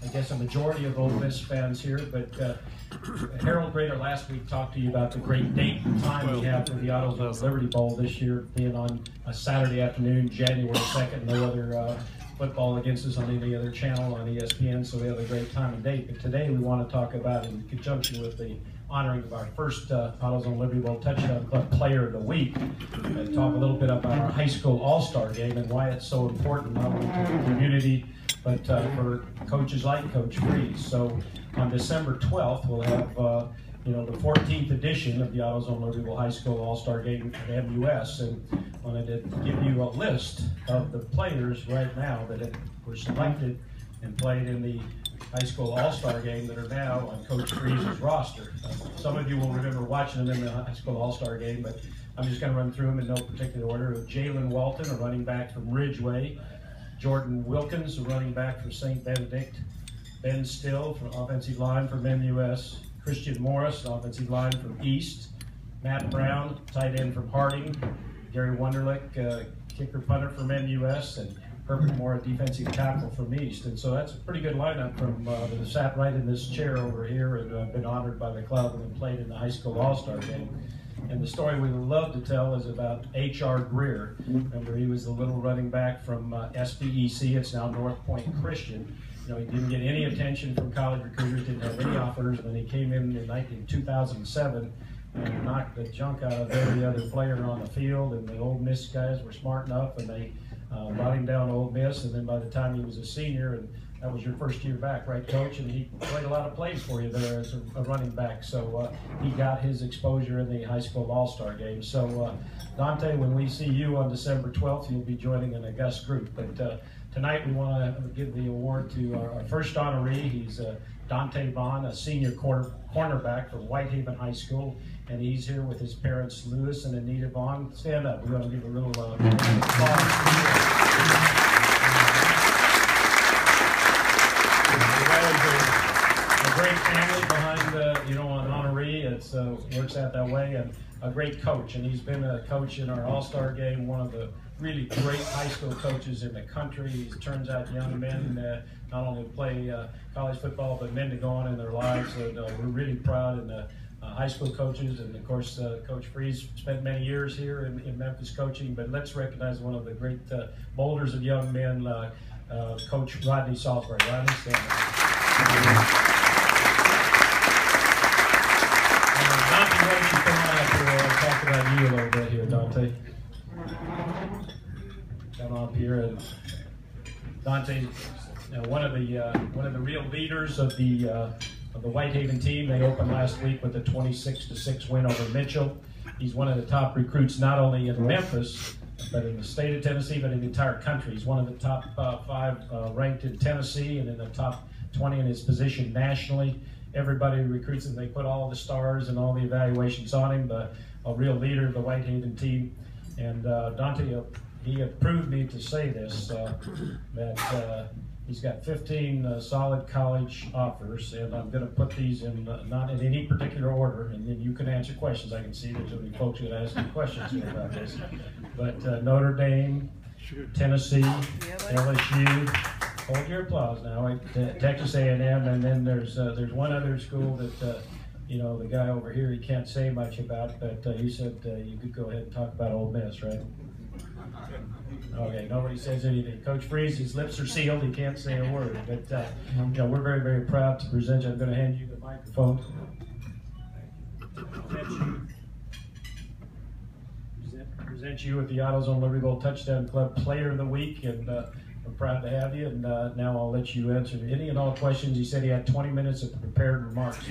I guess, a majority of Ole Miss fans here, but Harold Grader last week talked to you about the great date and time we have for the AutoZone Liberty Bowl this year, being on a Saturday afternoon, January 2nd, no other football against us on any other channel on ESPN, so we have a great time and date. But today we want to talk about, in conjunction with the honoring of our first AutoZone Liberty Bowl Touchdown Club Player of the Week, and talk a little bit about our high school all-star game and why it's so important, not only to the community, but for coaches like Coach Freeze. So on December 12th, we'll have the 14th edition of the AutoZone Liberty Bowl High School All-Star Game at MUS, and wanted to give you a list of the players right now that were selected and played in the high school all-star game that are now on Coach Freeze's roster. Some of you will remember watching them in the high school all-star game, but I'm just going to run through them in no particular order. Jalen Walton, a running back from Ridgeway. Jordan Wilkins, a running back from St. Benedict. Ben Still, from offensive line from MUS. Christian Morris, offensive line from East. Matt Brown, tight end from Harding. Gary Wunderlich, kicker punter from MUS, and Herbert Moore, defensive tackle from East. And so that's a pretty good lineup from that sat right in this chair over here and been honored by the club and played in the high school all-star game. And the story we love to tell is about H.R. Greer. Remember, he was the little running back from SBEC. It's now North Point Christian. He didn't get any attention from college recruiters, didn't have any offers when he came in 2007 and knocked the junk out of every other player on the field. And the Ole Miss guys were smart enough, and they brought him down to Ole Miss. And then by the time he was a senior, and that was your first year back, right, Coach? And he played a lot of plays for you there as a running back. So he got his exposure in the high school all-star game. So Dante, when we see you on December 12th, you'll be joining an august group. But tonight we want to give the award to our first honoree. He's Dante Vaughn, a senior cornerback from Whitehaven High School. And he's here with his parents, Lewis and Anita Vaughn. Stand up. We're going to give a little applause. A great family behind, an honoree. It's works out that way, and a great coach. And he's been a coach in our All-Star game, one of the really great high school coaches in the country. He turns out young men not only play college football, but men to go on in their lives. And we're really proud in the high school coaches, and of course Coach Freeze spent many years here in Memphis coaching, but let's recognize one of the great boulders of young men, Coach Rodney Salisbury. Rodney, stand up. Dante, why don't you come on up here and talk about you a little bit here, Dante. Come up here, and Dante, one of the real leaders of the Whitehaven team. They opened last week with a 26-6 win over Mitchell. He's one of the top recruits not only in Memphis, but in the state of Tennessee, but in the entire country. He's one of the top 5 ranked in Tennessee and in the top 20 in his position nationally. Everybody recruits him. They put all the stars and all the evaluations on him, but a real leader of the Whitehaven team. And Dante, he approved me to say this, that he's got 15 solid college offers, and I'm going to put these in not in any particular order, and then you can answer questions. I can see there's going to be folks going to ask you questions about this. But Notre Dame, Tennessee, LSU, hold your applause now, Texas A&M, and then there's one other school that, the guy over here, he can't say much about, but you said you could go ahead and talk about Ole Miss, right? Okay, nobody says anything. Coach Freeze, his lips are sealed. He can't say a word. But we're very, very proud to present you. I'm going to hand you the microphone. Present you with the AutoZone Liberty Bowl Touchdown Club Player of the Week, and we're proud to have you. And now I'll let you answer any and all questions. He said he had 20 minutes of prepared remarks.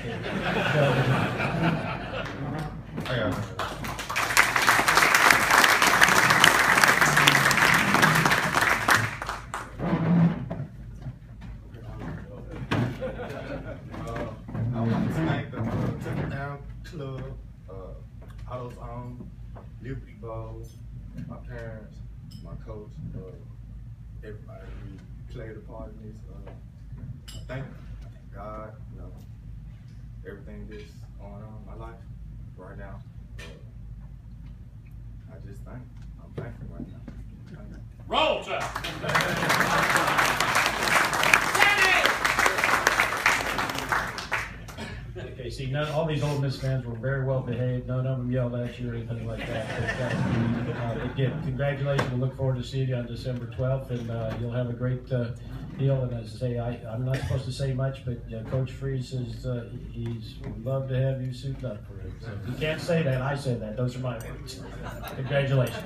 I want to thank the Touchdown Club, AutoZone Liberty Bowl, my parents, my coach, everybody who played a part in this. I thank God, everything that's going on in my life right now. I'm thankful right now. Roll, sir. see, all these Ole Miss fans were very well behaved. None of them yelled at you or anything like that. But again, congratulations. We look forward to seeing you on December 12th, and you'll have a great deal. And as I say, I'm not supposed to say much, but Coach Freeze says he's would love to have you suit up for it. So if you can't say that, I say that. Those are my words. Congratulations.